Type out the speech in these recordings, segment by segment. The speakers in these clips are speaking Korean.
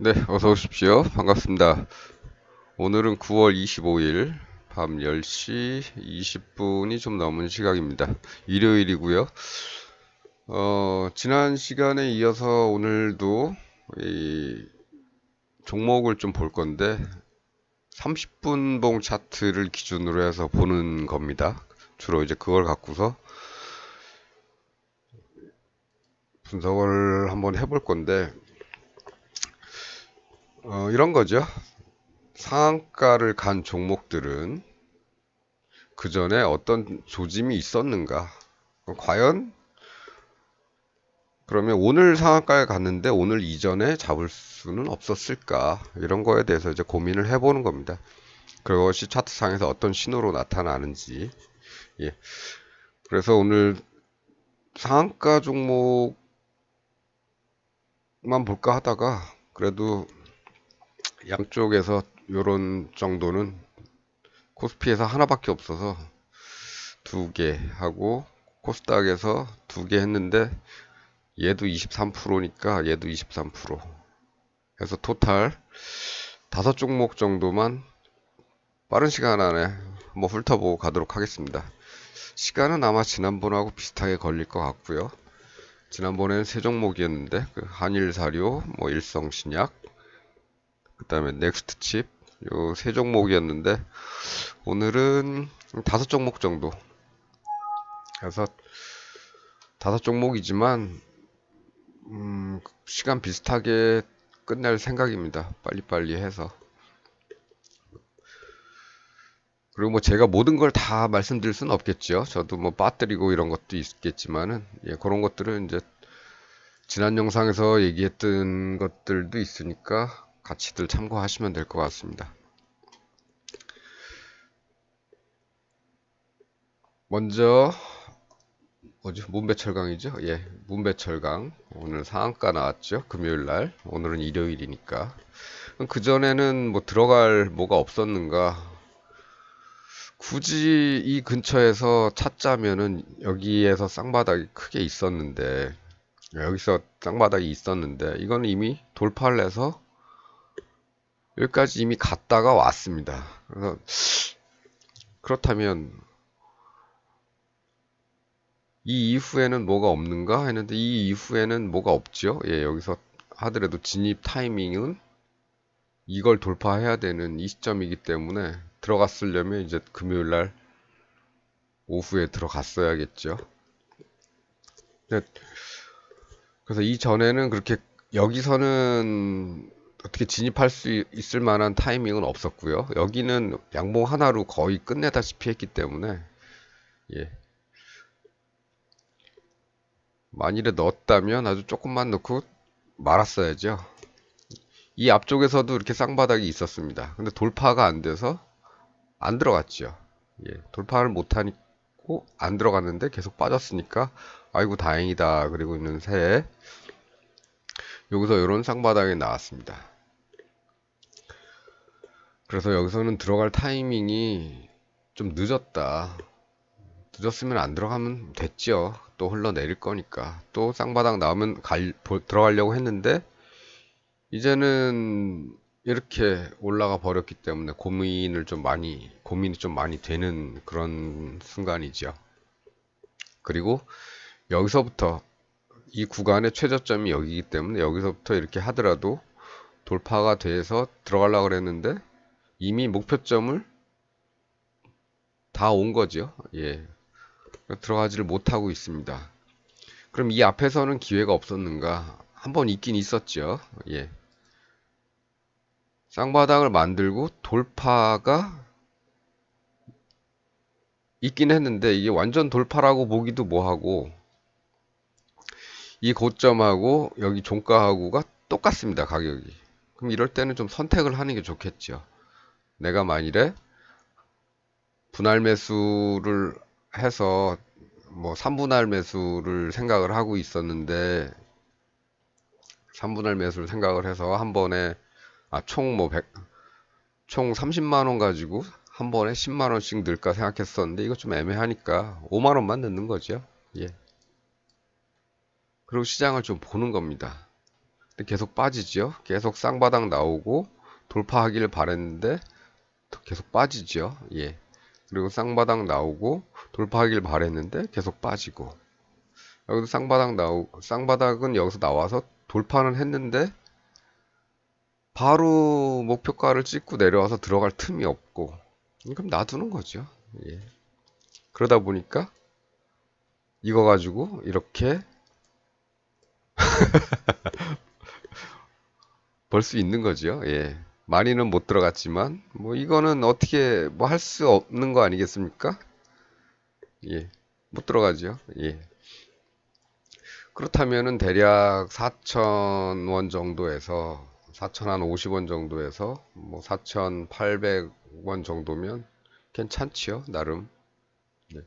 네, 어서 오십시오. 반갑습니다. 오늘은 9월 25일 밤 10시 20분이 좀 넘은 시각입니다. 일요일이고요. 지난 시간에 이어서 오늘도 이 종목을 좀 볼 건데 30분봉 차트를 기준으로 해서 보는 겁니다. 주로 이제 그걸 갖고서 분석을 한번 해볼 건데 이런 거죠. 상한가를 간 종목들은 그 전에 어떤 조짐이 있었는가? 과연 그러면 오늘 상한가에 갔는데 오늘 이전에 잡을 수는 없었을까? 이런 거에 대해서 이제 고민을 해보는 겁니다. 그것이 차트상에서 어떤 신호로 나타나는지. 예. 그래서 오늘 상한가 종목만 볼까 하다가 그래도 양쪽에서 요런 정도는 코스피에서 하나밖에 없어서 두 개 하고 코스닥에서 두 개 했는데 얘도 23%니까 얘도 23%. 해서 토탈 다섯 종목 정도만 빠른 시간 안에 한번 훑어보고 가도록 하겠습니다. 시간은 아마 지난번하고 비슷하게 걸릴 것 같고요. 지난번에는 세 종목이었는데 그 한일사료, 뭐 일성신약, 그 다음에 넥스트칩 요 세 종목이었는데 오늘은 다섯 종목 정도 해서 다섯 종목이지만 시간 비슷하게 끝낼 생각입니다. 빨리빨리 해서. 그리고 뭐 제가 모든 걸 다 말씀드릴 수는 없겠죠. 저도 뭐 빠뜨리고 이런 것도 있겠지만은, 예, 그런 것들은 이제 지난 영상에서 얘기했던 것들도 있으니까 같이들 참고하시면 될 것 같습니다. 먼저, 뭐지? 문배철강이죠? 예, 문배철강. 오늘 상한가 나왔죠? 금요일 날. 오늘은 일요일이니까. 그전에는 뭐 들어갈 뭐가 없었는가? 굳이 이 근처에서 찾자면은 여기에서 쌍바닥이 크게 있었는데, 여기서 쌍바닥이 있었는데 이거는 이미 돌파를 해서 여기까지 이미 갔다가 왔습니다. 그래서 그렇다면 이 이후에는 뭐가 없는가 했는데 이 이후에는 뭐가 없죠. 예, 여기서 하더라도 진입 타이밍은 이걸 돌파해야 되는 이 시점이기 때문에 들어갔으려면 이제 금요일 날 오후에 들어갔어야겠죠. 그래서 이전에는 그렇게 여기서는 어떻게 진입할 수 있을 만한 타이밍은 없었고요. 여기는 양봉 하나로 거의 끝내다시피 했기 때문에 예. 만일에 넣었다면 아주 조금만 넣고 말았어야죠. 이 앞쪽에서도 이렇게 쌍바닥이 있었습니다. 근데 돌파가 안 돼서 안 들어갔죠. 예. 돌파를 못하고 안 들어갔는데 계속 빠졌으니까 아이고 다행이다 그리고 있는 새에 여기서 이런 쌍바닥이 나왔습니다. 그래서 여기서는 들어갈 타이밍이 좀 늦었다. 늦었으면 안 들어가면 됐죠. 또 흘러내릴 거니까. 또 쌍바닥 나오면 들어가려고 했는데, 이제는 이렇게 올라가 버렸기 때문에 고민이 좀 많이 되는 그런 순간이죠. 그리고 여기서부터 이 구간의 최저점이 여기이기 때문에 여기서부터 이렇게 하더라도 돌파가 돼서 들어가려고 그랬는데 이미 목표점을 다 온 거죠. 예. 들어가지를 못하고 있습니다. 그럼 이 앞에서는 기회가 없었는가? 한번 있긴 있었죠. 예. 쌍바닥을 만들고 돌파가 있긴 했는데 이게 완전 돌파라고 보기도 뭐하고 이 고점하고 여기 종가하고가 똑같습니다. 가격이. 그럼 이럴 때는 좀 선택을 하는 게 좋겠죠. 내가 만일에 분할 매수를 해서 뭐 3분할 매수를 생각을 하고 있었는데 3분할 매수를 생각을 해서 한 번에 총 30만 원 가지고 한 번에 10만 원씩 넣을까 생각했었는데 이거 좀 애매하니까 5만 원만 넣는 거죠. 예. 그리고 시장을 좀 보는 겁니다. 계속 빠지죠. 계속 쌍바닥 나오고 돌파하기를 바랬는데 계속 빠지죠. 예. 그리고 쌍바닥 나오고 돌파하길 바랬는데 계속 빠지고, 여기도 쌍바닥은 여기서 나와서 돌파는 했는데 바로 목표가를 찍고 내려와서 들어갈 틈이 없고, 그럼 놔두는 거죠. 예. 그러다 보니까 이거 가지고 이렇게 벌 수 있는 거죠. 예. 많이는 못 들어갔지만 뭐 이거는 어떻게 뭐 할 수 없는 거 아니겠습니까? 예. 못 들어가죠. 예. 그렇다면은 대략 4,000원 정도에서 4,050원 정도에서 뭐 4,800원 정도면 괜찮지요, 나름. 네.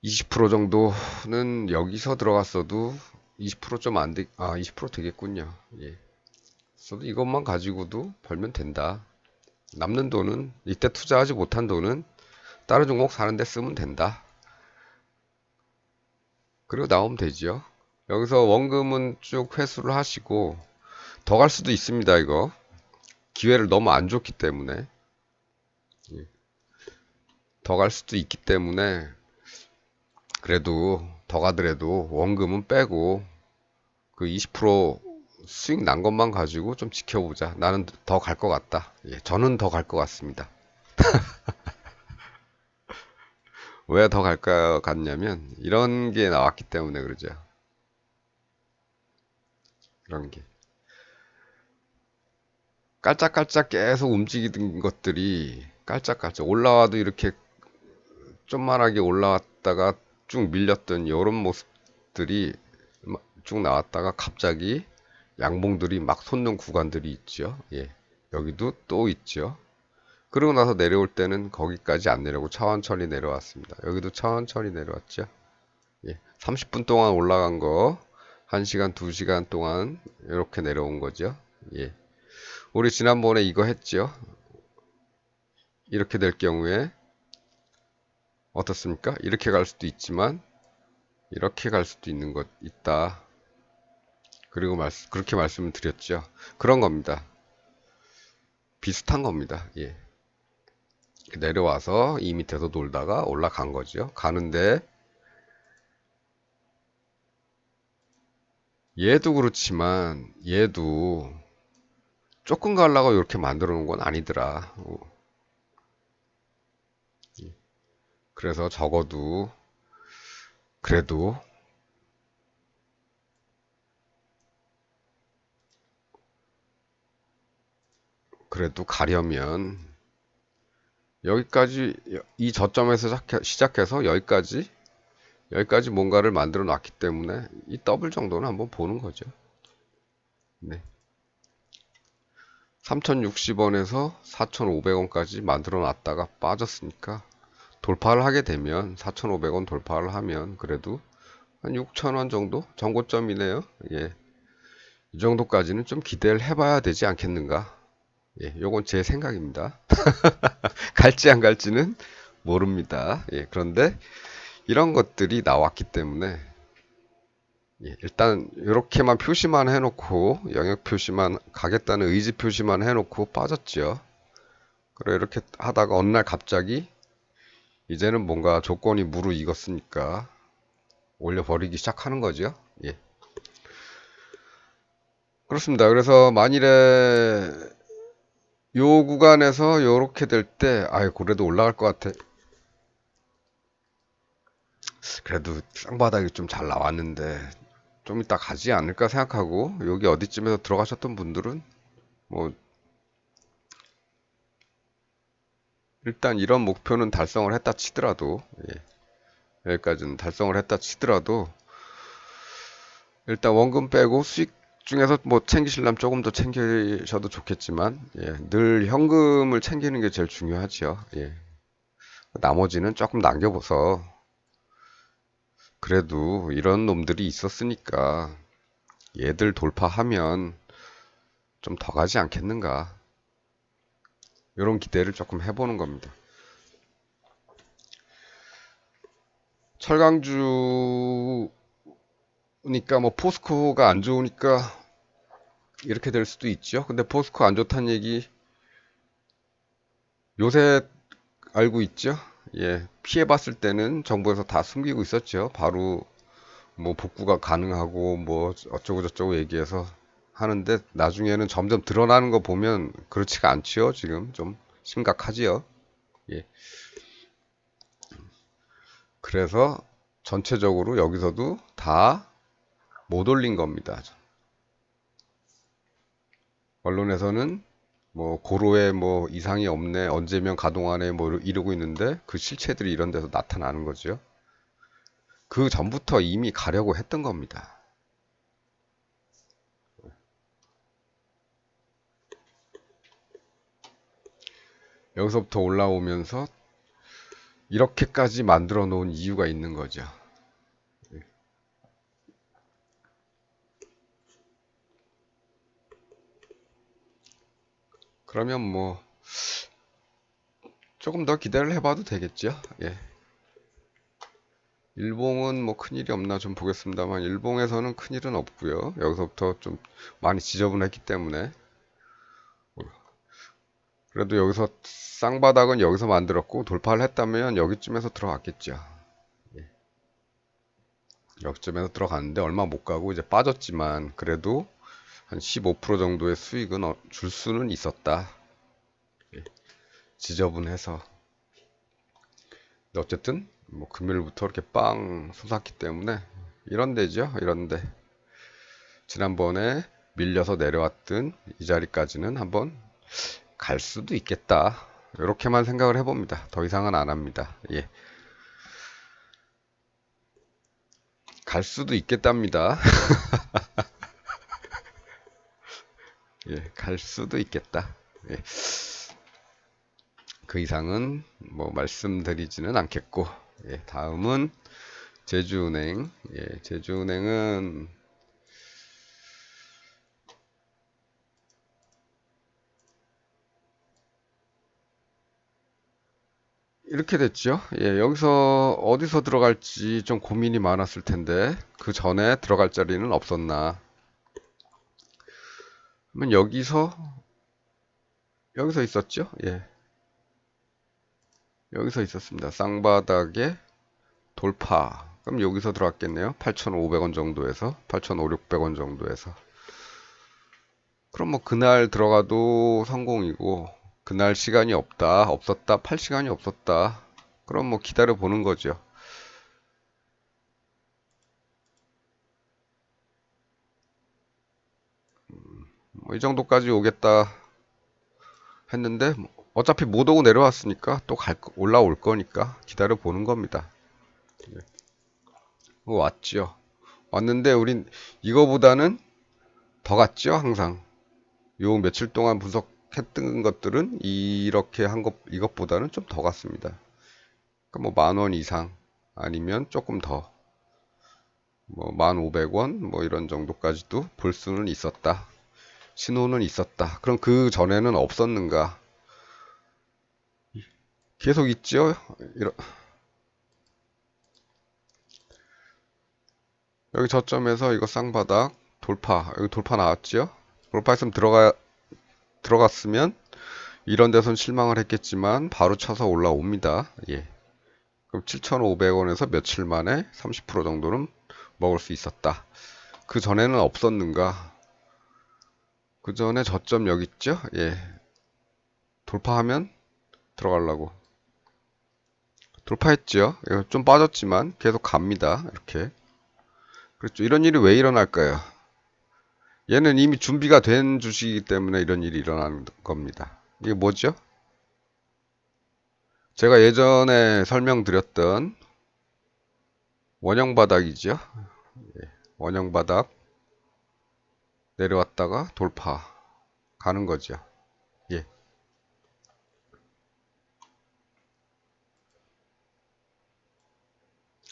20% 정도는 여기서 들어갔어도 20%좀 안 되, 20% 되겠군요. 예. 그래도 이것만 가지고도 벌면 된다. 남는 돈은, 이때 투자하지 못한 돈은 다른 종목 사는데 쓰면 된다. 그리고 나오면 되죠. 여기서 원금은 쭉 회수를 하시고 더 갈 수도 있습니다. 이거 기회를 너무 안 줬기 때문에, 예. 더 갈 수도 있기 때문에 그래도 더 가더라도 원금은 빼고 그 20% 수익 난 것만 가지고 좀 지켜보자. 나는 더 갈 것 같다. 예, 저는 더 갈 것 같습니다. 왜 더 갈 것 같냐면 이런 게 나왔기 때문에 그러죠. 이런 게 깔짝깔짝 계속 움직이던 것들이 깔짝깔짝 올라와도 이렇게 좀만하게 올라왔다가 쭉 밀렸던 이런 모습들이 쭉 나왔다가 갑자기 양봉들이 막 솟는 구간들이 있죠. 예. 여기도 또 있죠. 그러고 나서 내려올 때는 거기까지 안 내려오고 천천히 내려왔습니다. 여기도 천천히 내려왔죠. 예. 30분 동안 올라간 거 1시간, 2시간 동안 이렇게 내려온 거죠. 예. 우리 지난번에 이거 했죠. 이렇게 될 경우에 어떻습니까? 이렇게 갈 수도 있지만 이렇게 갈 수도 있는 것 있다. 그리고 그렇게 말씀을 드렸죠. 그런 겁니다. 비슷한 겁니다. 예. 내려와서 이 밑에서 놀다가 올라간 거죠. 가는데 얘도 그렇지만 얘도 조금 가려고 이렇게 만들어 놓은 건 아니더라. 그래서 적어도 그래도 가려면 여기까지, 이 저점에서 시작해서 여기까지 뭔가를 만들어 놨기 때문에 이 더블 정도는 한번 보는 거죠. 네. 3,060원에서 4,500원까지 만들어 놨다가 빠졌으니까 돌파를 하게 되면 4,500원 돌파를 하면 그래도 한 6,000원 정도 전고점이네요. 예. 이 정도까지는 좀 기대를 해봐야 되지 않겠는가. 예, 요건 제 생각입니다. 갈지 안 갈지는 모릅니다. 예, 그런데 이런 것들이 나왔기 때문에, 예, 일단 이렇게만 표시만 해놓고 영역 표시만 가겠다는 의지 표시만 해놓고 빠졌죠. 그래 이렇게 하다가 어느 날 갑자기 이제는 뭔가 조건이 무르익었으니까 올려버리기 시작하는 거죠. 예, 그렇습니다. 그래서 만일에 요 구간에서 요렇게 될 때, 아이, 그래도 올라갈 것 같아. 그래도 쌍바닥이 좀 잘 나왔는데, 좀 이따 가지 않을까 생각하고, 여기 어디쯤에서 들어가셨던 분들은, 뭐, 일단 이런 목표는 달성을 했다 치더라도, 예, 여기까지는 달성을 했다 치더라도, 일단 원금 빼고 수익 중에서 뭐 챙기시려면 조금 더 챙기셔도 좋겠지만, 예, 늘 현금을 챙기는 게 제일 중요하죠. 예. 나머지는 조금 남겨봐서, 그래도 이런 놈들이 있었으니까 얘들 돌파하면 좀 더 가지 않겠는가. 이런 기대를 조금 해보는 겁니다. 철강주 그러니까 뭐 포스코가 안 좋으니까 이렇게 될 수도 있죠. 근데 포스코 안 좋다는 얘기 요새 알고 있죠? 예, 피해 봤을 때는 정부에서 다 숨기고 있었죠. 바로 뭐 복구가 가능하고 뭐 어쩌고 저쩌고 얘기해서 하는데 나중에는 점점 드러나는 거 보면 그렇지가 않지요. 지금 좀 심각하지요. 예. 그래서 전체적으로 여기서도 다 못 올린 겁니다. 언론에서는 뭐 고로에 뭐 이상이 없네, 언제면 가동하네 뭐 이러고 있는데 그 실체들이 이런 데서 나타나는 거죠. 그 전부터 이미 가려고 했던 겁니다. 여기서부터 올라오면서 이렇게까지 만들어 놓은 이유가 있는 거죠. 그러면 뭐 조금 더 기대를 해봐도 되겠죠. 예. 일봉은 뭐 큰일이 없나 좀 보겠습니다만 일봉에서는 큰일은 없고요. 여기서부터 좀 많이 지저분했기 때문에 그래도 여기서 쌍바닥은 여기서 만들었고 돌파를 했다면 여기쯤에서 들어갔겠죠. 예. 여기쯤에서 들어갔는데 얼마 못 가고 이제 빠졌지만 그래도 한 15% 정도의 수익은 줄 수는 있었다. 예. 지저분해서. 어쨌든 뭐 금요일부터 이렇게 빵 솟았기 때문에 이런 데죠. 이런 데. 지난번에 밀려서 내려왔던 이 자리까지는 한번 갈 수도 있겠다. 이렇게만 생각을 해봅니다. 더 이상은 안 합니다. 예. 갈 수도 있겠답니다. 예, 갈 수도 있겠다. 예. 그 이상은 뭐 말씀드리지는 않겠고, 예, 다음은 제주은행. 예, 제주은행은 이렇게 됐죠. 예, 여기서 어디서 들어갈지 좀 고민이 많았을 텐데, 그 전에 들어갈 자리는 없었나. 그러면 여기서 있었죠. 예, 여기서 있었습니다. 쌍바닥에 돌파. 그럼 여기서 들어갔겠네요. 8,500원 정도에서, 8,500원 정도에서. 그럼 뭐 그날 들어가도 성공이고, 그날 시간이 없었다, 팔 시간이 없었다. 그럼 뭐 기다려 보는 거죠. 뭐 이 정도까지 오겠다 했는데, 뭐 어차피 못 오고 내려왔으니까 또 올라올 거니까 기다려 보는 겁니다. 뭐 왔죠. 왔는데 우린 이거보다는 더 갔죠, 항상. 요 며칠 동안 분석했던 것들은 이렇게 한 것, 이것보다는 좀 더 갔습니다. 그러니까 뭐 10,000원 이상 아니면 조금 더, 뭐 1,500원 뭐 이런 정도까지도 볼 수는 있었다. 신호는 있었다. 그럼 그 전에는 없었는가? 계속 있죠? 여기 저점에서 이거 쌍바닥 돌파, 여기 돌파 나왔죠? 돌파했으면 들어갔으면 이런 데선 실망을 했겠지만 바로 쳐서 올라옵니다. 예. 그럼 7,500원에서 며칠 만에 30% 정도는 먹을 수 있었다. 그 전에는 없었는가? 그 전에 저점 여기 있죠? 예. 돌파하면 들어가려고. 돌파했죠? 예, 좀 빠졌지만 계속 갑니다. 이렇게. 그렇죠. 이런 일이 왜 일어날까요? 얘는 이미 준비가 된 주식이기 때문에 이런 일이 일어나는 겁니다. 이게 뭐죠? 제가 예전에 설명드렸던 원형 바닥이죠. 원형 바닥 내려왔다가 돌파 가는 거죠. 예,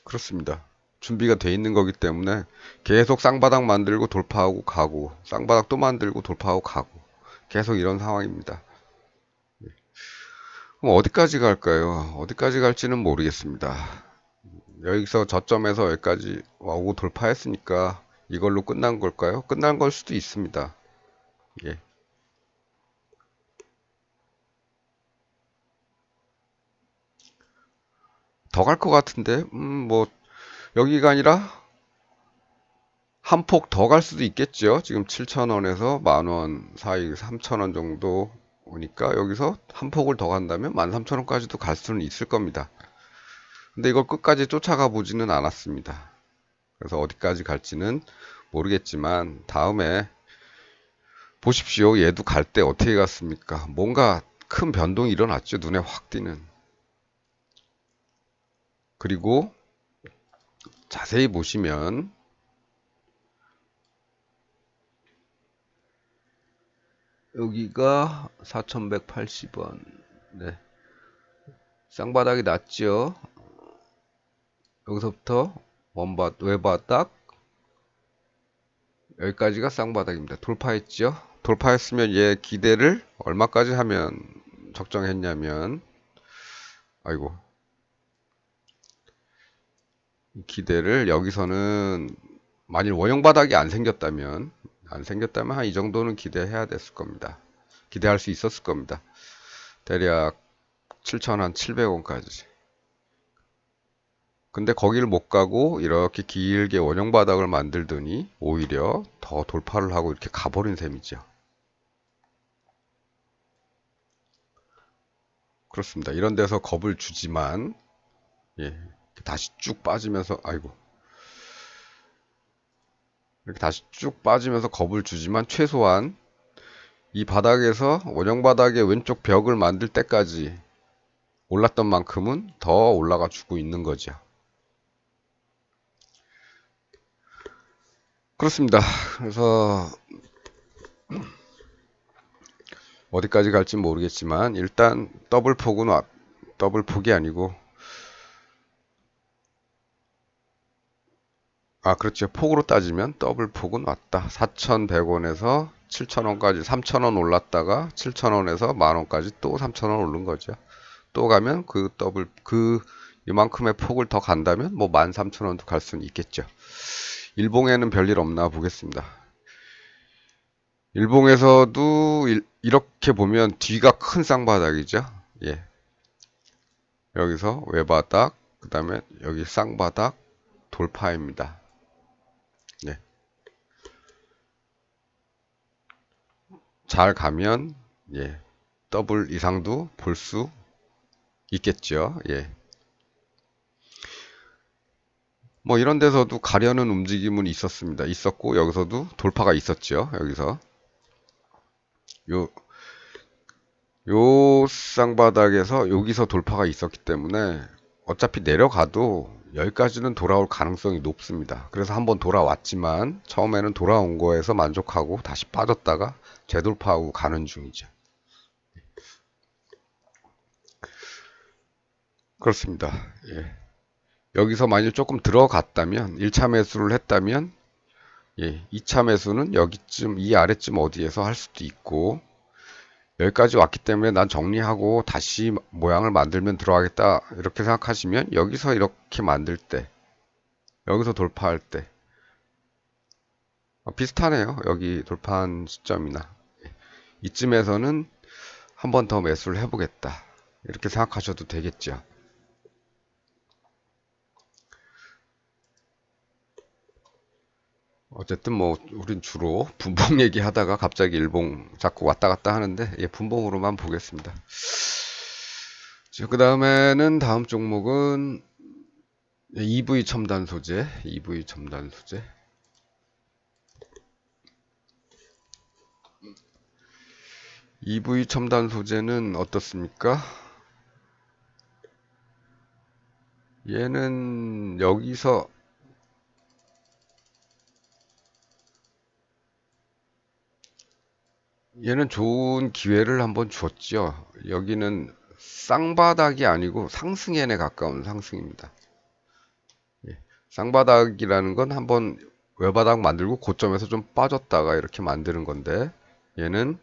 그렇습니다. 준비가 돼 있는 거기 때문에 계속 쌍바닥 만들고 돌파하고 가고 쌍바닥 또 만들고 돌파하고 가고 계속 이런 상황입니다. 그럼 어디까지 갈까요? 어디까지 갈지는 모르겠습니다. 여기서 저점에서 여기까지 오고 돌파했으니까 이걸로 끝난 걸까요? 끝난 걸 수도 있습니다. 예. 더 갈 것 같은데, 뭐, 여기가 아니라 한 폭 더 갈 수도 있겠죠. 지금 7,000원에서 10,000원 사이 3,000원 정도 오니까 여기서 한 폭을 더 간다면 13,000원까지도 갈 수는 있을 겁니다. 근데 이걸 끝까지 쫓아가 보지는 않았습니다. 그래서 어디까지 갈지는 모르겠지만 다음에 보십시오. 얘도 갈 때 어떻게 갔습니까? 뭔가 큰 변동이 일어났죠. 눈에 확 띄는. 그리고 자세히 보시면 여기가 4,180원. 네. 쌍바닥이 났죠. 여기서부터 외바닥 여기까지가 쌍바닥입니다. 돌파했죠. 돌파했으면 얘 기대를 얼마까지 하면 적정했냐면 아이고 기대를 여기서는 만일 원형 바닥이 안 생겼다면 한 이 정도는 기대해야 됐을 겁니다. 기대할 수 있었을 겁니다. 대략 7,700원까지. 근데 거기를 못 가고 이렇게 길게 원형 바닥을 만들더니 오히려 더 돌파를 하고 이렇게 가버린 셈이죠. 그렇습니다. 이런 데서 겁을 주지만 예, 다시 쭉 빠지면서 아이고 이렇게 다시 쭉 빠지면서 겁을 주지만 최소한 이 바닥에서 원형 바닥의 왼쪽 벽을 만들 때까지 올랐던 만큼은 더 올라가 주고 있는 거죠. 그렇습니다. 그래서 어디까지 갈지 모르겠지만 일단 더블 폭이 아니고 그렇죠. 폭으로 따지면 더블 폭은 왔다. 4,100원에서 7,000원까지 3,000원 올랐다가 7,000원에서 만원까지 또 3,000원 오른 거죠. 또 가면 이만큼의 폭을 더 간다면 뭐 13,000원도 갈 수는 있겠죠. 일봉에는 별일 없나 보겠습니다. 일봉에서도 이렇게 보면 뒤가 큰 쌍바닥이죠. 예. 여기서 외바닥, 그 다음에 여기 쌍바닥 돌파입니다. 네. 잘 가면 예. 더블 이상도 볼 수 있겠죠. 예. 뭐 이런 데서도 가려는 움직임은 있었고 여기서도 돌파가 있었죠. 요 요 쌍바닥에서 여기서 돌파가 있었기 때문에 어차피 내려가도 여기까지는 돌아올 가능성이 높습니다. 그래서 한번 돌아왔지만 처음에는 돌아온 거에서 만족하고 다시 빠졌다가 재돌파하고 가는 중이죠. 그렇습니다. 예. 여기서 만약 조금 들어갔다면 1차 매수를 했다면 예, 2차 매수는 여기쯤 이 아래쯤 어디에서 할 수도 있고 여기까지 왔기 때문에 난 정리하고 다시 모양을 만들면 들어가겠다 이렇게 생각하시면 여기서 이렇게 만들 때 여기서 돌파할 때 비슷하네요. 여기 돌파한 시점이나 이쯤에서는 한 번 더 매수를 해보겠다 이렇게 생각하셔도 되겠죠. 어쨌든 뭐 우린 주로 분봉 얘기하다가 갑자기 일봉 자꾸 왔다 갔다 하는데 예, 분봉으로만 보겠습니다. 그 다음에는 다음 종목은 EV 첨단 소재. EV 첨단 소재는 어떻습니까? 얘는 여기서 얘는 좋은 기회를 한번 줬죠. 여기는 쌍바닥이 아니고 상승엔에 가까운 상승입니다. 예, 쌍바닥이라는 건 한번 외바닥 만들고 고점에서 좀 빠졌다가 이렇게 만드는 건데 얘는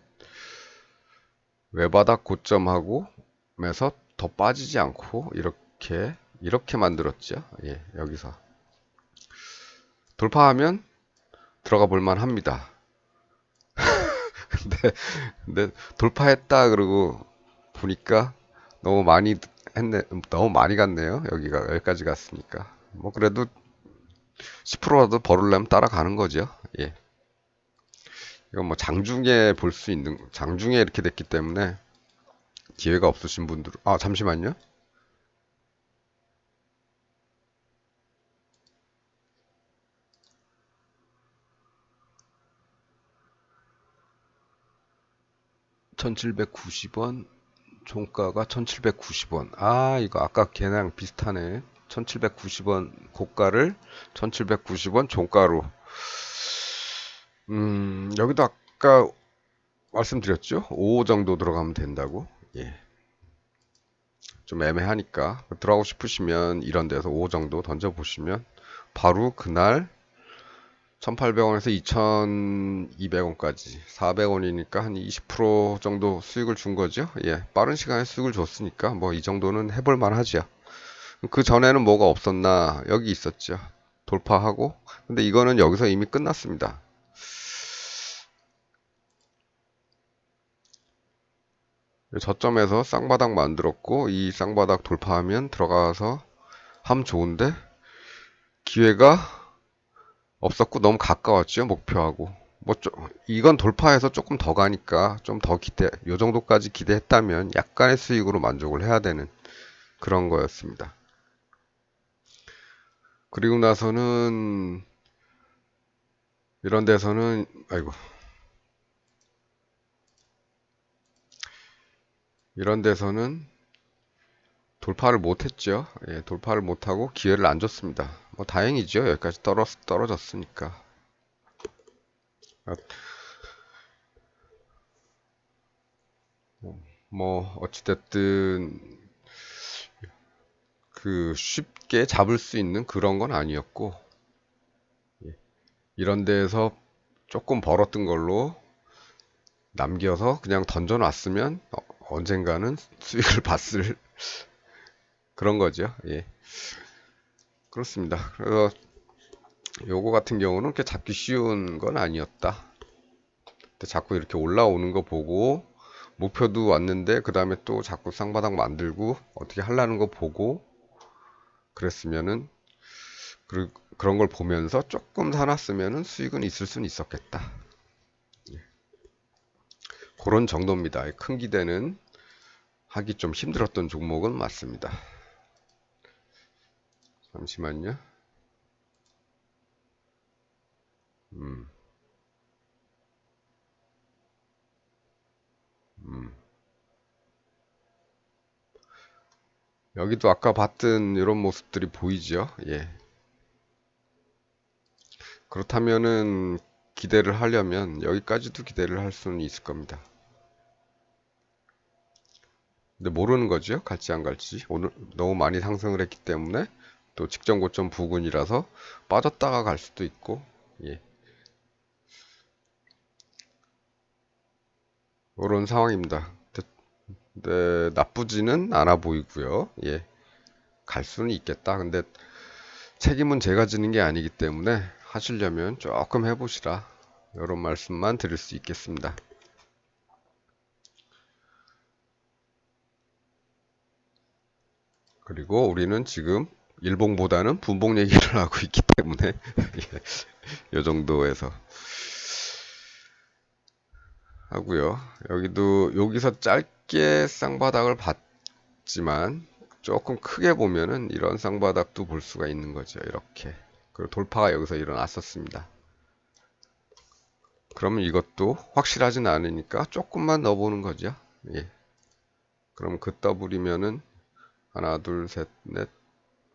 외바닥 고점하고 에서 더 빠지지 않고 이렇게 이렇게 만들었죠. 예, 여기서 돌파하면 들어가 볼만 합니다. 근데, 근데 돌파했다 그러고 보니까 너무 많이 했네, 너무 많이 갔네요. 여기까지 갔으니까. 뭐 그래도 10%라도 벌으려면 따라가는 거죠. 예. 이건 뭐 장중에 볼 수 있는, 장중에 이렇게 됐기 때문에 기회가 없으신 분들, 아, 잠시만요. 1790원, 종가가 1790원. 아, 이거 아까 걔랑 비슷하네. 1790원 고가를 1790원 종가로. 여기도 아까 말씀드렸죠? 5 정도 들어가면 된다고. 예. 좀 애매하니까 들어가고 싶으시면 이런 데서 5 정도 던져보시면 바로 그날 1800원에서 2200원까지 400원이니까 한 20% 정도 수익을 준 거죠. 예, 빠른 시간에 수익을 줬으니까 뭐 이 정도는 해볼 만하죠. 그 전에는 뭐가 없었나? 여기 있었죠. 돌파하고. 근데 이거는 여기서 이미 끝났습니다. 저점에서 쌍바닥 만들었고 이 쌍바닥 돌파하면 들어가서 하면 좋은데 기회가 없었고 너무 가까웠죠. 목표하고. 뭐 이건 돌파해서 조금 더 가니까 좀 더 요 정도까지 기대했다면 약간의 수익으로 만족을 해야 되는 그런 거였습니다. 그리고 나서는 이런 데서는 아이고 이런 데서는 돌파를 못했죠. 예, 돌파를 못하고 기회를 안 줬습니다. 뭐 다행이죠. 여기까지 떨어졌으니까. 아, 뭐 어찌됐든 그 쉽게 잡을 수 있는 그런 건 아니었고 이런 데에서 조금 벌었던 걸로 남겨서 그냥 던져놨으면 언젠가는 수익을 봤을 그런 거죠. 예, 그렇습니다. 그래서 요거 같은 경우는 그렇게 잡기 쉬운 건 아니었다. 근데 자꾸 이렇게 올라오는 거 보고 목표도 왔는데 그 다음에 또 자꾸 쌍바닥 만들고 어떻게 하려는 거 보고 그랬으면은 그런 걸 보면서 조금 사놨으면은 수익은 있을 수는 있었겠다. 그런 정도입니다. 큰 기대는 하기 좀 힘들었던 종목은 맞습니다. 잠시만요. 음, 음. 여기도 아까 봤던 이런 모습들이 보이죠? 예. 그렇다면은 기대를 하려면 여기까지도 기대를 할 수는 있을 겁니다. 근데 모르는 거죠. 갈지 안 갈지. 오늘 너무 많이 상승을 했기 때문에 또 직전 고점 부근이라서 빠졌다가 갈 수도 있고, 예. 그런 상황입니다. 근데 나쁘지는 않아 보이고요. 예. 갈 수는 있겠다. 근데 책임은 제가 지는 게 아니기 때문에 하시려면 조금 해보시라. 이런 말씀만 드릴 수 있겠습니다. 그리고 우리는 지금 일봉보다는 분봉 얘기를 하고 있기 때문에 이 정도에서 하고요. 여기서 짧게 쌍바닥을 봤지만 조금 크게 보면은 이런 쌍바닥도 볼 수가 있는 거죠. 이렇게. 그리고 돌파가 여기서 일어났었습니다. 그러면 이것도 확실하진 않으니까 조금만 넣어보는 거죠. 예. 그럼 그 더블이면은 하나, 둘, 셋, 넷,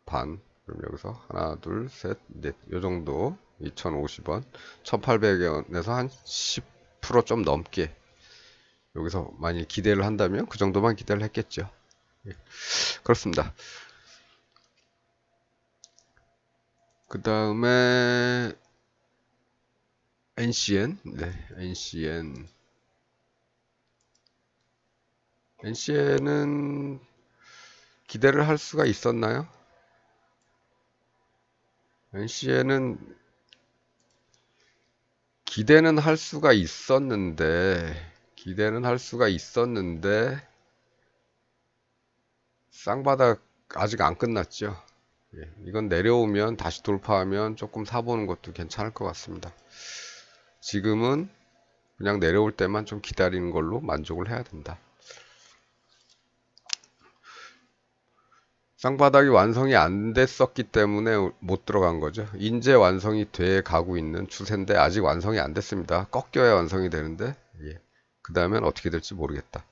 반. 그럼 여기서 하나, 둘, 셋, 넷. 요 정도. 2,050원. 1,800원에서 한 10%좀 넘게. 여기서 만일 기대를 한다면 그 정도만 기대를 했겠죠. 예. 그렇습니다. 그 다음에 NCN. 네, NCN. NCN은 기대를 할 수가 있었나요? NC에는 기대는 할 수가 있었는데 쌍바닥 아직 안 끝났죠. 예, 이건 내려오면 다시 돌파하면 조금 사보는 것도 괜찮을 것 같습니다. 지금은 그냥 내려올 때만 좀 기다리는 걸로 만족을 해야 된다. 쌍바닥이 완성이 안 됐었기 때문에 못 들어간 거죠. 이제 완성이 돼 가고 있는 추세인데 아직 완성이 안 됐습니다. 꺾여야 완성이 되는데 예. 그 다음엔 어떻게 될지 모르겠다.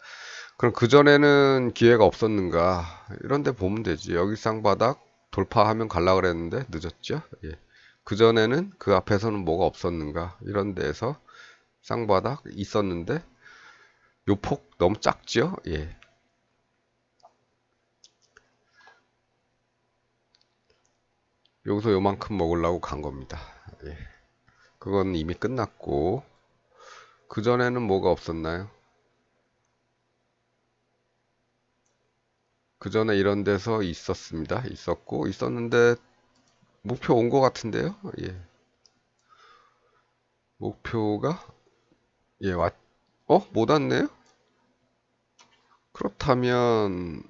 그럼 그전에는 기회가 없었는가? 이런 데 보면 되지. 여기 쌍바닥 돌파하면 갈라 그랬는데 늦었죠? 예. 그전에는 그 앞에서는 뭐가 없었는가? 이런 데에서 쌍바닥 있었는데 요 폭 너무 작죠? 예. 여기서 요만큼 먹으려고 간 겁니다. 예. 그건 이미 끝났고 그전에는 뭐가 없었나요? 그전에 이런 데서 있었습니다. 있었는데 목표 온 것 같은데요? 예. 목표가 예, 못 왔네요? 그렇다면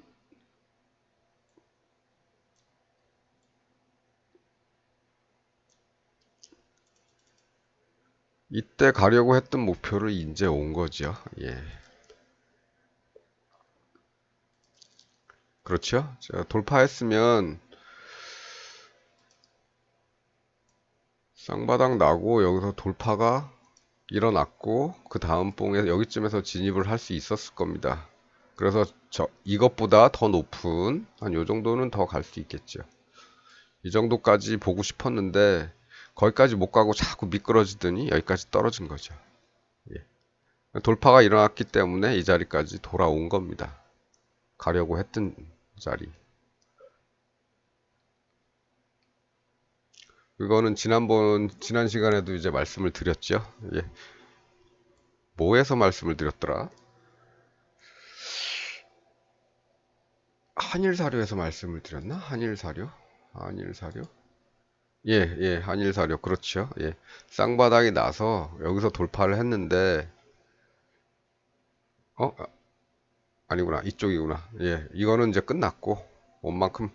이때 가려고 했던 목표를 이제 온 거죠. 예. 그렇죠? 제가 돌파했으면 쌍바닥 나고 여기서 돌파가 일어났고 그 다음 봉에 여기쯤에서 진입을 할 수 있었을 겁니다. 그래서 이것보다 더 높은 한 요 정도는 더 갈 수 있겠죠. 이 정도까지 보고 싶었는데 거기까지 못 가고 자꾸 미끄러지더니 여기까지 떨어진 거죠. 예. 돌파가 일어났기 때문에 이 자리까지 돌아온 겁니다. 가려고 했던 자리. 그거는 지난 시간에도 이제 말씀을 드렸죠. 예. 뭐에서 말씀을 드렸더라? 한일사료에서 말씀을 드렸나? 한일사료? 한일사료? 예, 예, 한일사료. 그렇죠. 예. 쌍바닥이 나서 여기서 돌파를 했는데, 아, 아니구나. 이쪽이구나. 예, 이거는 이제 끝났고, 온 만큼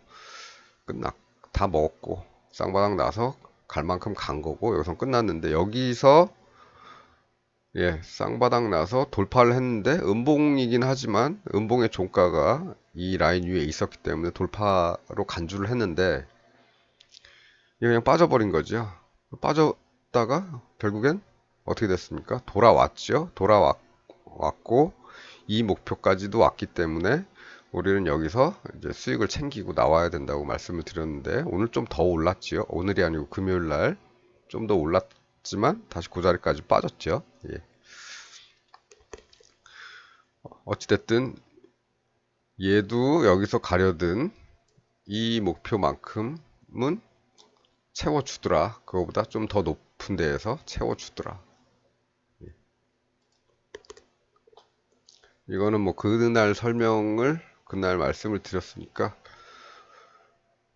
다 먹었고, 쌍바닥 나서 갈 만큼 간 거고, 여기서 끝났는데, 여기서 예, 쌍바닥 나서 돌파를 했는데 음봉이긴 하지만 음봉의 종가가 이 라인 위에 있었기 때문에 돌파로 간주를 했는데 이게 그냥 빠져버린 거죠. 빠졌다가 결국엔 어떻게 됐습니까? 돌아왔죠. 돌아왔고 이 목표까지도 왔기 때문에 우리는 여기서 이제 수익을 챙기고 나와야 된다고 말씀을 드렸는데 오늘 좀 더 올랐지요. 오늘이 아니고 금요일 날 좀 더 올랐지만 다시 그 자리까지 빠졌죠. 예. 어찌됐든 얘도 여기서 가려든 이 목표만큼은 채워주더라. 그거보다 좀 더 높은 데에서 채워주더라. 이거는 뭐 그날 말씀을 드렸으니까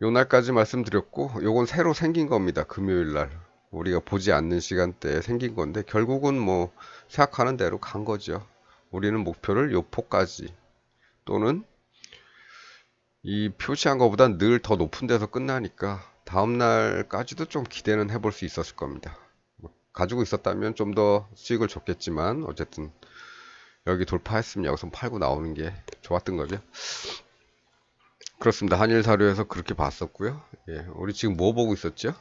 요 날까지 말씀드렸고 요건 새로 생긴 겁니다. 금요일 날 우리가 보지 않는 시간대에 생긴 건데 결국은 뭐 생각하는 대로 간 거죠. 우리는 목표를 요 폭까지 또는 이 표시한 것보다 늘 더 높은 데서 끝나니까 다음날까지도 좀 기대는 해볼 수 있었을 겁니다. 뭐 가지고 있었다면 좀 더 수익을 줬겠지만 어쨌든 여기 돌파했으면 여기서 팔고 나오는 게 좋았던 거죠. 그렇습니다. 한일사료에서 그렇게 봤었고요. 예, 우리 지금 뭐 보고 있었죠?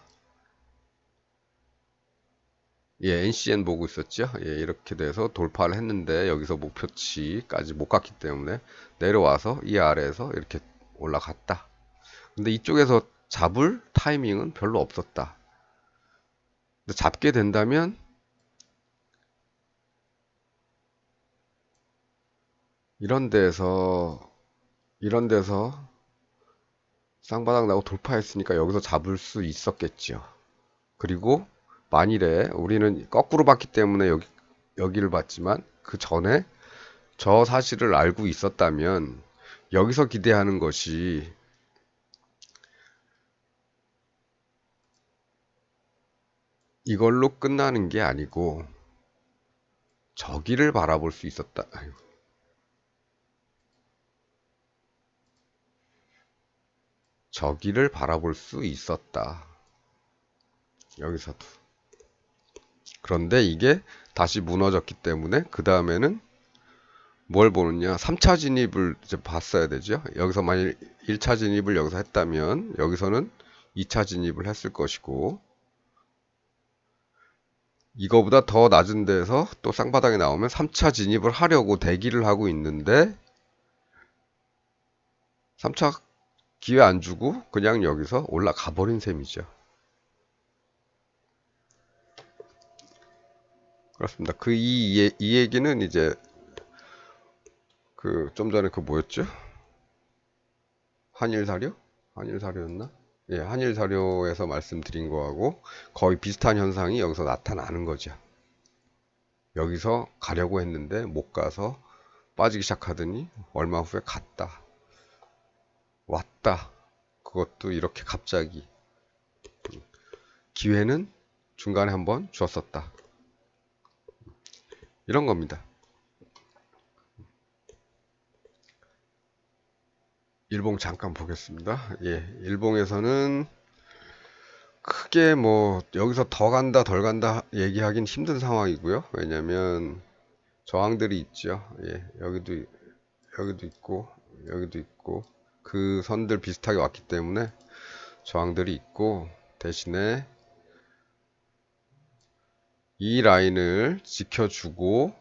예, NCN 보고 있었죠. 예, 이렇게 돼서 돌파를 했는데 여기서 목표치까지 못 갔기 때문에 내려와서 이 아래에서 이렇게 올라갔다. 근데 이쪽에서 잡을 타이밍은 별로 없었다. 근데 잡게 된다면 이런 데서 쌍바닥 나고 돌파했으니까 여기서 잡을 수 있었겠죠. 그리고 만일에 우리는 거꾸로 봤기 때문에 여기를 봤지만 그 전에 저 사실을 알고 있었다면 여기서 기대하는 것이 이걸로 끝나는 게 아니고 저기를 바라볼 수 있었다. 아이고. 저기를 바라볼 수 있었다. 여기서도. 그런데 이게 다시 무너졌기 때문에 그 다음에는 뭘 보느냐? 3차 진입을 이제 봤어야 되죠. 여기서 만일 1차 진입을 여기서 했다면 여기서는 2차 진입을 했을 것이고 이거보다 더 낮은 데서 또 쌍바닥이 나오면 3차 진입을 하려고 대기를 하고 있는데 3차 기회 안 주고 그냥 여기서 올라가 버린 셈이죠. 그렇습니다. 이 얘기는 이제 그 좀 전에 그 뭐였죠? 한일사료? 한일사료였나? 예, 한일사료에서 말씀드린 거하고 거의 비슷한 현상이 여기서 나타나는 거죠. 여기서 가려고 했는데 못 가서 빠지기 시작하더니 얼마 후에 갔다. 왔다. 그것도 이렇게 갑자기. 기회는 중간에 한번 줬었다. 이런 겁니다. 일봉 잠깐 보겠습니다. 예, 일봉에서는 크게 뭐 여기서 더 간다 덜 간다 얘기하긴 힘든 상황이고요. 왜냐면 저항들이 있죠. 예, 여기도 있고 여기도 있고 그 선들 비슷하게 왔기 때문에 저항들이 있고 대신에 이 라인을 지켜주고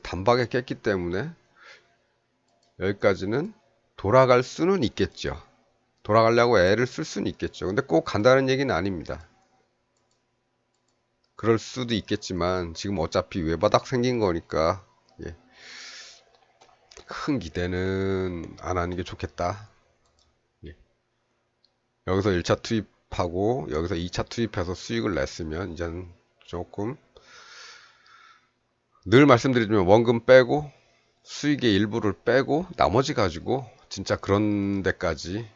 단박에 깼기 때문에 여기까지는 돌아갈 수는 있겠죠. 돌아가려고 애를 쓸 수는 있겠죠. 근데 꼭 간다는 얘기는 아닙니다. 그럴 수도 있겠지만 지금 어차피 외바닥 생긴 거니까 예, 큰 기대는 안 하는 게 좋겠다. 예. 여기서 1차 투입하고 여기서 2차 투입해서 수익을 냈으면 이제는 조금 늘 말씀드리지만 원금 빼고 수익의 일부를 빼고 나머지 가지고 진짜 그런 데까지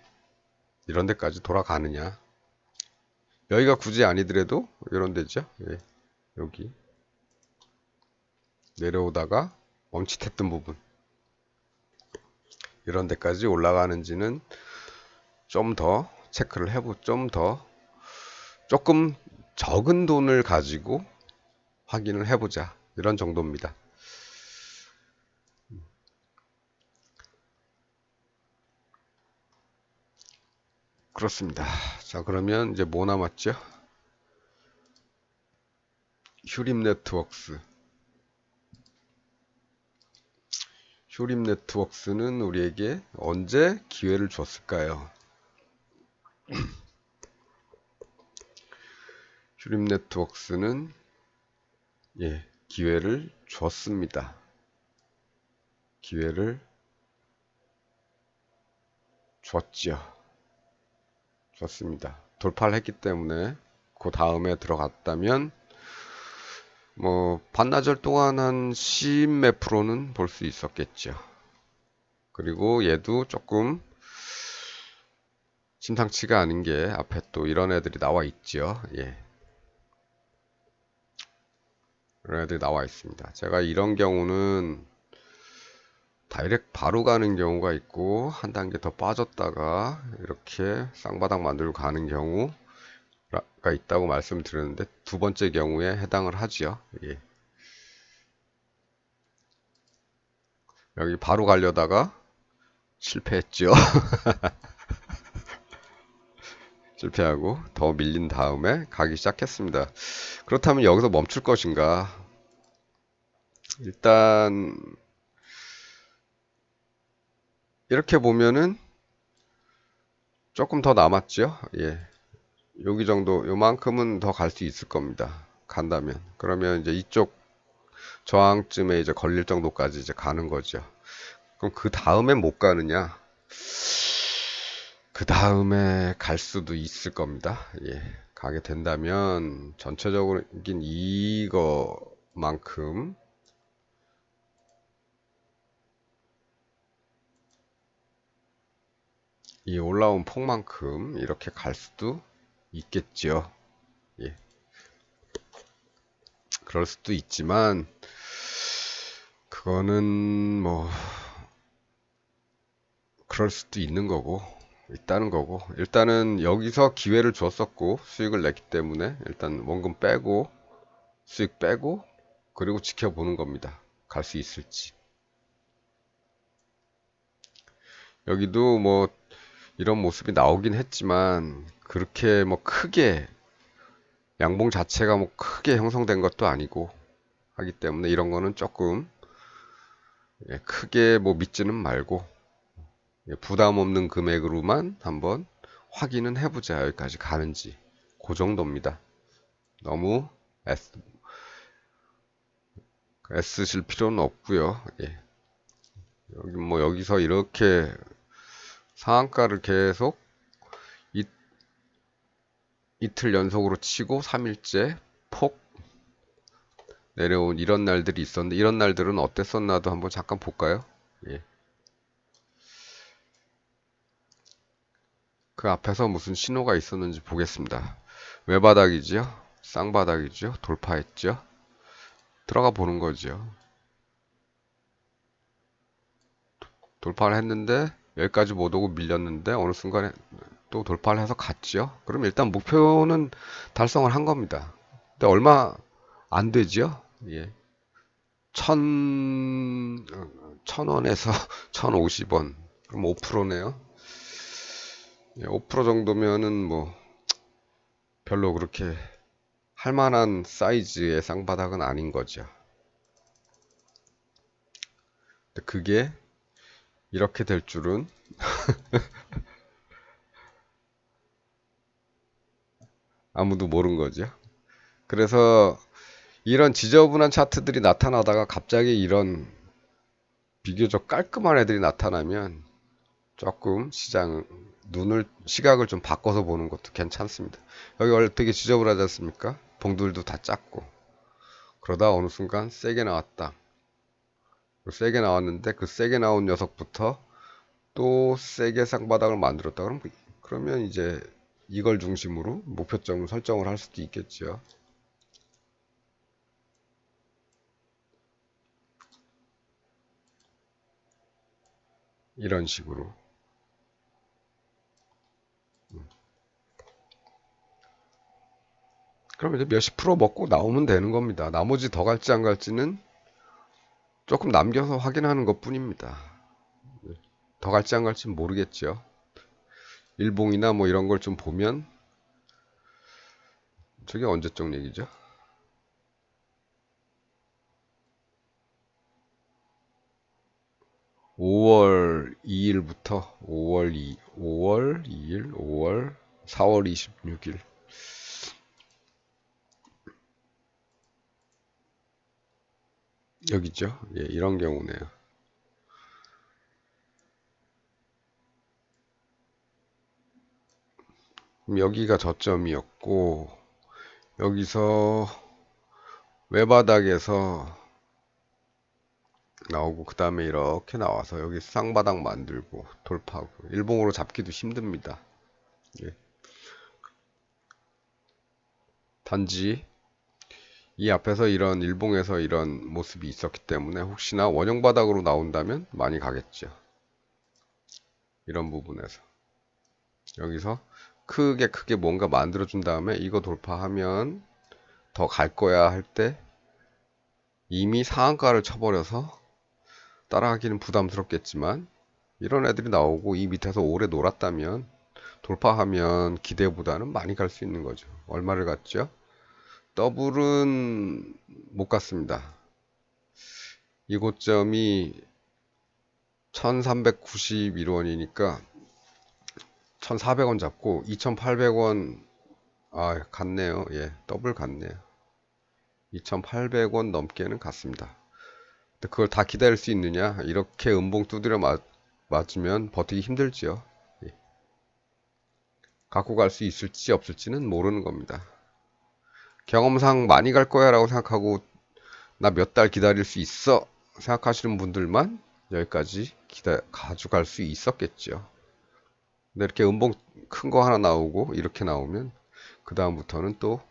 이런 데까지 돌아가느냐. 여기가 굳이 아니더라도 이런 데죠. 예, 여기 내려오다가 멈칫했던 부분 이런 데까지 올라가는지는 좀 더 체크를 좀 더 조금 적은 돈을 가지고 확인을 해보자 이런 정도입니다. 그렇습니다. 자, 그러면 이제 뭐 남았죠? 휴림 네트워크스. 휴림 네트워크스는 우리에게 언제 기회를 줬을까요? 휴림 네트워크스는 예, 기회를 줬습니다. 기회를 줬죠. 줬습니다. 돌파를 했기 때문에 그 다음에 들어갔다면 뭐 반나절 동안 한 10몇 프로는 볼 수 있었겠죠. 그리고 얘도 조금 심상치가 않은 게 앞에 또 이런 애들이 나와 있죠. 예. 이런 애들이 나와 있습니다. 제가 이런 경우는 다이렉트 바로 가는 경우가 있고 한 단계 더 빠졌다가 이렇게 쌍바닥 만들고 가는 경우가 있다고 말씀드렸는데 두 번째 경우에 해당을 하지요. 예. 여기 바로 가려다가 실패했죠. 실패하고 더 밀린 다음에 가기 시작했습니다. 그렇다면 여기서 멈출 것인가? 일단 이렇게 보면은 조금 더 남았죠. 예. 여기 정도 요만큼은 더 갈 수 있을 겁니다. 간다면. 그러면 이제 이쪽 저항쯤에 이제 걸릴 정도까지 이제 가는 거죠. 그럼 그 다음에 못 가느냐? 그 다음에 갈 수도 있을 겁니다. 예. 가게 된다면 전체적인 이거만큼 이 올라온 폭만큼 이렇게 갈 수도 있겠죠. 예. 그럴 수도 있지만 그거는 뭐 그럴 수도 있는 거고 있다는 거고, 일단은 여기서 기회를 줬었고 수익을 냈기 때문에 일단 원금 빼고 수익 빼고 그리고 지켜보는 겁니다. 갈 수 있을지. 여기도 뭐 이런 모습이 나오긴 했지만 그렇게 뭐 크게 양봉 자체가 뭐 크게 형성된 것도 아니고 하기 때문에 이런 거는 조금 크게 뭐 믿지는 말고 부담 없는 금액으로만 한번 확인은 해보자. 여기까지 가는지. 그 정도입니다. 너무 애쓰실 필요는 없고요. 예. 여기 뭐 여기서 이렇게 상한가를 계속 이틀 연속으로 치고 3일째 폭 내려온 이런 날들이 있었는데, 이런 날들은 어땠었나도 한번 잠깐 볼까요? 예. 그 앞에서 무슨 신호가 있었는지 보겠습니다. 외바닥이죠? 쌍바닥이죠? 돌파했죠? 들어가 보는 거죠. 돌파를 했는데 여기까지 못 오고 밀렸는데 어느 순간에 또 돌파를 해서 갔죠. 그럼 일단 목표는 달성을 한 겁니다. 근데 얼마 안 되죠? 예. 천 원에서 1,050원. 그럼 5%네요. 예, 5% 정도면은 뭐 별로 그렇게 할 만한 사이즈의 쌍바닥은 아닌 거죠. 근데 그게 이렇게 될 줄은 아무도 모른 거죠. 그래서 이런 지저분한 차트들이 나타나다가 갑자기 이런 비교적 깔끔한 애들이 나타나면 조금 시각을 좀 바꿔서 보는 것도 괜찮습니다. 여기 원래 되게 지저분하지 않습니까? 봉들도 다 작고. 그러다 어느 순간 세게 나왔다. 세게 나왔는데 그 세게 나온 녀석부터 또 세게 쌍바닥을 만들었다. 그러면 이제 이걸 중심으로 목표점을 설정을 할 수도 있겠죠. 이런 식으로. 그럼 이제 몇십 프로 먹고 나오면 되는 겁니다. 나머지 더 갈지 안 갈지는 조금 남겨서 확인하는 것 뿐입니다. 더 갈지 안 갈지는 모르겠죠. 일봉이나 뭐 이런 걸 좀 보면, 저게 언제적 얘기죠? 5월 2일부터 5월 2일, 5월 4월 26일. 여기죠. 예, 이런 경우네요. 그럼 여기가 저점이었고, 여기서 외바닥에서 나오고 그 다음에 이렇게 나와서 여기 쌍바닥 만들고 돌파하고, 일봉으로 잡기도 힘듭니다. 예. 단지 이 앞에서 이런 일봉에서 이런 모습이 있었기 때문에 혹시나 원형 바닥으로 나온다면 많이 가겠죠. 이런 부분에서 여기서 크게 뭔가 만들어 준 다음에 이거 돌파하면 더 갈 거야 할 때 이미 상한가를 쳐버려서 따라가기는 부담스럽겠지만, 이런 애들이 나오고 이 밑에서 오래 놀았다면 돌파하면 기대보다는 많이 갈 수 있는 거죠. 얼마를 갔죠? 더블은 못 갔습니다. 이 고점이 1391원이니까 1400원 잡고 2800원, 갔네요. 예, 더블 갔네요. 2800원 넘게는 갔습니다. 근데 그걸 다 기다릴 수 있느냐? 이렇게 음봉 두드려 맞으면 버티기 힘들지요. 예. 갖고 갈 수 있을지 없을지는 모르는 겁니다. 경험상 많이 갈 거야 라고 생각하고 나 몇 달 기다릴 수 있어 생각하시는 분들만 여기까지 가져갈 수 있었겠죠. 근데 이렇게 음봉 큰 거 하나 나오고 이렇게 나오면 그 다음부터는 또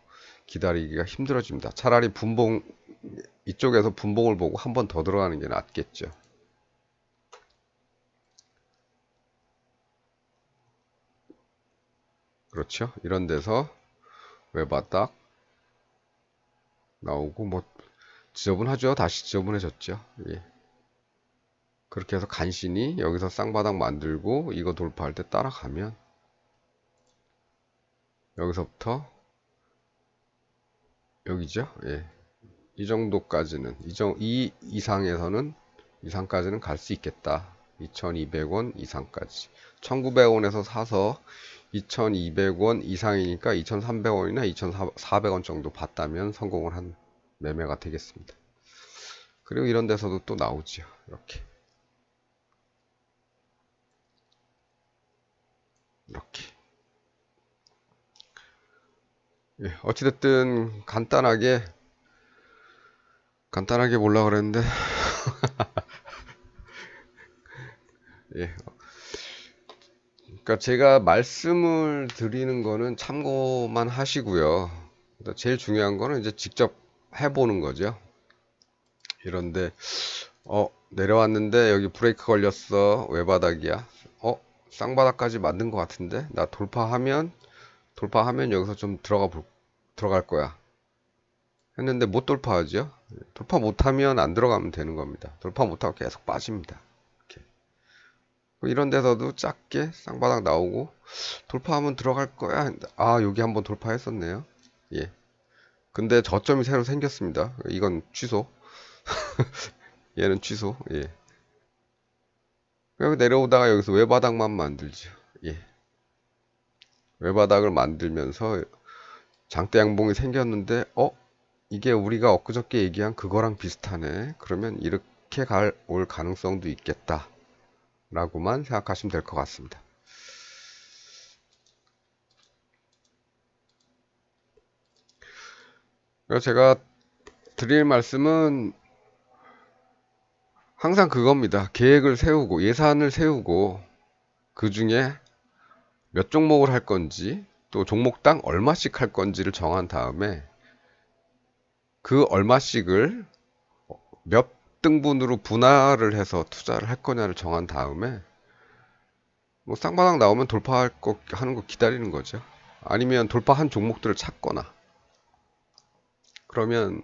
기다리기가 힘들어집니다. 차라리 분봉, 이쪽에서 분봉을 보고 한 번 더 들어가는 게 낫겠죠. 그렇죠. 이런 데서 외바닥 나오고 뭐 지저분하죠. 다시 지저분해졌죠. 예. 그렇게 해서 간신히 여기서 쌍바닥 만들고 이거 돌파할 때 따라가면 여기서부터 여기죠. 예. 이 정도까지는 이 이상까지는 갈 수 있겠다. 2200원 이상까지 1900원에서 사서 2200원 이상이니까 2300원이나 2400원 정도 받다면 성공을 한 매매가 되겠습니다. 그리고 이런 데서도 또 나오죠. 이렇게 예, 어찌됐든 간단하게 보려고 그랬는데 예, 그러니까 제가 말씀을 드리는 거는 참고만 하시고요. 제일 중요한 거는 이제 직접 해보는 거죠. 이런데 내려왔는데 여기 브레이크 걸렸어. 외바닥이야. 쌍바닥까지 만든 것 같은데 나 돌파하면 여기서 좀 들어갈 거야 했는데 못 돌파하죠. 돌파 못하면 안 들어가면 되는 겁니다. 돌파 못하고 계속 빠집니다. 이렇게. 이런 데서도 작게 쌍바닥 나오고 돌파하면 들어갈 거야. 아, 여기 한번 돌파했었네요. 예. 근데 저점이 새로 생겼습니다. 이건 취소. 얘는 취소. 예. 여기 내려오다가 여기서 외바닥만 만들죠. 예. 외바닥을 만들면서 장대 양봉이 생겼는데 이게 우리가 엊그저께 얘기한 그거랑 비슷하네. 그러면 이렇게 올 가능성도 있겠다. 라고만 생각하시면 될 것 같습니다. 그래서 제가 드릴 말씀은 항상 그겁니다. 계획을 세우고 예산을 세우고 그 중에 몇 종목을 할 건지 또 종목당 얼마씩 할 건지를 정한 다음에 그 얼마씩을 몇 등분으로 분할을 해서 투자를 할 거냐를 정한 다음에 뭐 쌍바닥 나오면 돌파할 거 하는 거 기다리는 거죠. 아니면 돌파한 종목들을 찾거나 그러면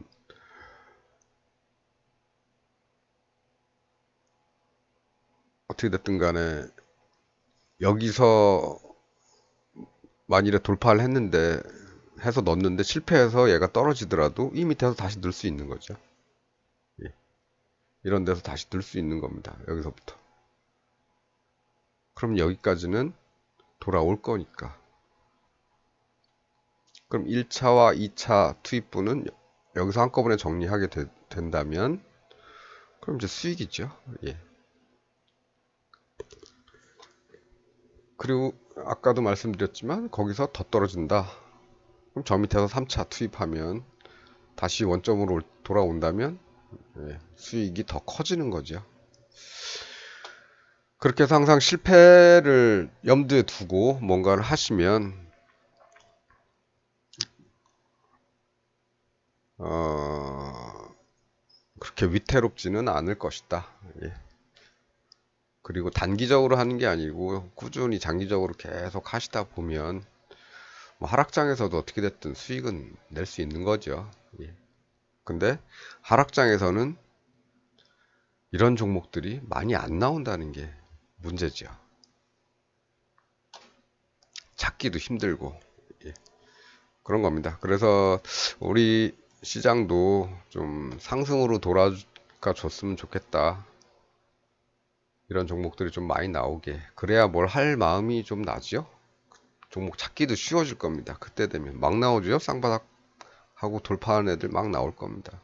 어떻게 됐든 간에 여기서 만일에 돌파를 했는데 해서 넣었는데 실패해서 얘가 떨어지더라도 이 밑에서 다시 넣을 수 있는 거죠. 예. 이런 데서 다시 넣을 수 있는 겁니다. 여기서부터. 그럼 여기까지는 돌아올 거니까. 그럼 1차와 2차 투입부는 여기서 한꺼번에 정리하게 된다면 그럼 이제 수익이죠. 예. 그리고 아까도 말씀드렸지만 거기서 더 떨어진다. 그럼 저 밑에서 3차 투입하면 다시 원점으로 돌아온다면 예, 수익이 더 커지는 거죠. 그렇게 해서 항상 실패를 염두에 두고 뭔가를 하시면 그렇게 위태롭지는 않을 것이다. 예. 그리고 단기적으로 하는 게 아니고 꾸준히 장기적으로 계속 하시다 보면 뭐 하락장에서도 어떻게 됐든 수익은 낼 수 있는 거죠. 예. 근데 하락장에서는 이런 종목들이 많이 안 나온다는 게 문제죠. 찾기도 힘들고 예. 그런 겁니다. 그래서 우리 시장도 좀 상승으로 돌아가 줬으면 좋겠다. 이런 종목들이 좀 많이 나오게. 그래야 뭘 할 마음이 좀 나죠. 종목 찾기도 쉬워질 겁니다. 그때 되면 막 나오죠. 쌍바닥 하고 돌파하는 애들 막 나올 겁니다.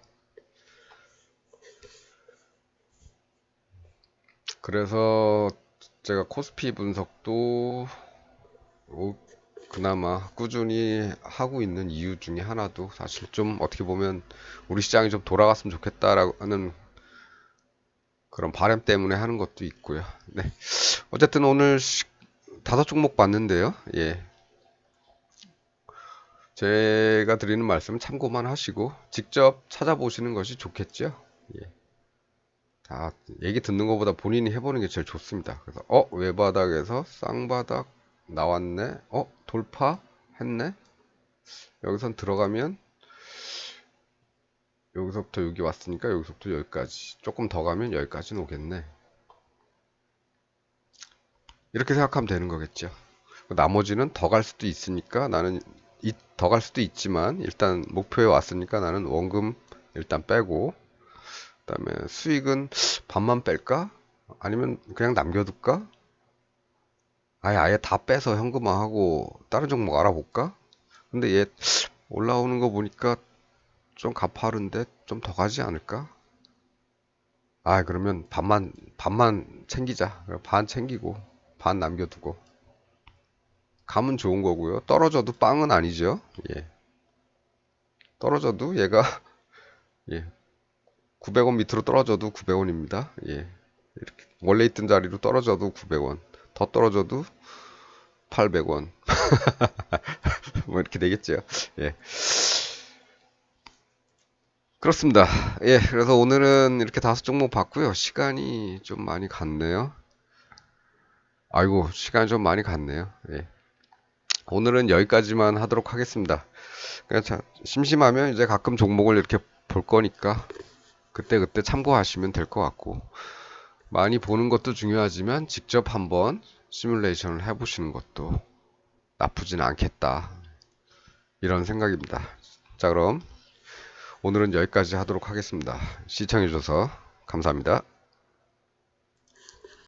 그래서 제가 코스피 분석도 그나마 꾸준히 하고 있는 이유 중에 하나도 사실 좀 어떻게 보면 우리 시장이 좀 돌아갔으면 좋겠다라는 그런 바람 때문에 하는 것도 있고요. 네. 어쨌든 오늘 5종목 봤는데요. 예. 제가 드리는 말씀은 참고만 하시고 직접 찾아보시는 것이 좋겠죠. 예. 다 얘기 듣는 것보다 본인이 해보는 게 제일 좋습니다. 그래서 외바닥에서 쌍바닥 나왔네. 돌파 했네. 여기선 들어가면 여기서부터 여기 왔으니까 여기서부터 여기까지 조금 더 가면 여기까지는 오겠네. 이렇게 생각하면 되는 거겠죠. 나머지는 더 갈 수도 있으니까 나는 더 갈 수도 있지만 일단 목표에 왔으니까 나는 원금 일단 빼고, 그다음에 수익은 반만 뺄까? 아니면 그냥 남겨둘까? 아예 다 빼서 현금화하고 다른 종목 알아볼까? 근데 얘 올라오는 거 보니까 좀 가파른데 좀 더 가지 않을까? 그러면 반만 챙기자. 반 챙기고 반 남겨두고 가면 좋은 거고요. 떨어져도 빵은 아니죠. 예. 떨어져도 얘가 예. 900원 밑으로 떨어져도 900원입니다. 예. 이렇게 원래 있던 자리로 떨어져도 900원. 더 떨어져도 800원. 뭐 이렇게 되겠죠. 예. 그렇습니다. 예. 그래서 오늘은 이렇게 5종목 봤고요. 시간이 좀 많이 갔네요. 아이고, 시간이 좀 많이 갔네요. 예. 오늘은 여기까지만 하도록 하겠습니다. 그냥 심심하면 이제 가끔 종목을 이렇게 볼 거니까 그때그때 참고하시면 될 것 같고, 많이 보는 것도 중요하지만 직접 한번 시뮬레이션을 해보시는 것도 나쁘진 않겠다, 이런 생각입니다. 자, 그럼 오늘은 여기까지 하도록 하겠습니다. 시청해주셔서 감사합니다.